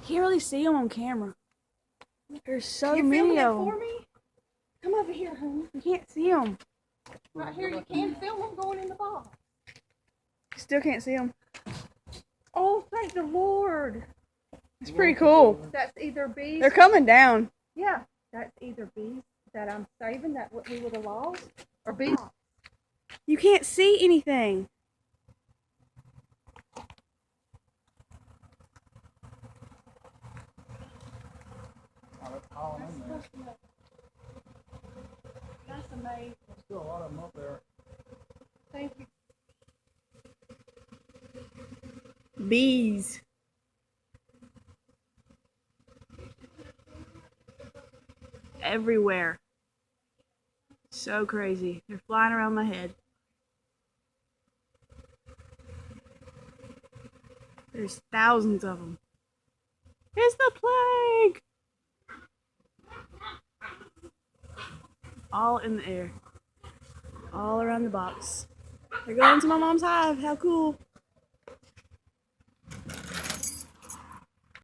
Can't really see them on camera. There's so You many filming it of them. for me? Come over here, honey. You can't see them. Right here, you can film them going in the box. Still can't see them. Oh, thank the Lord. It's pretty cool. That's either bees. They're coming down. Yeah, that's either bees that I'm saving that we would have lost, or bees. You can't see anything. That's amazing. There's still a lot of them up there. Thank you. Bees. Everywhere. So crazy. They're flying around my head. There's thousands of them. It's the plague! All in the air. All around the box. They're going to my mom's hive. How cool.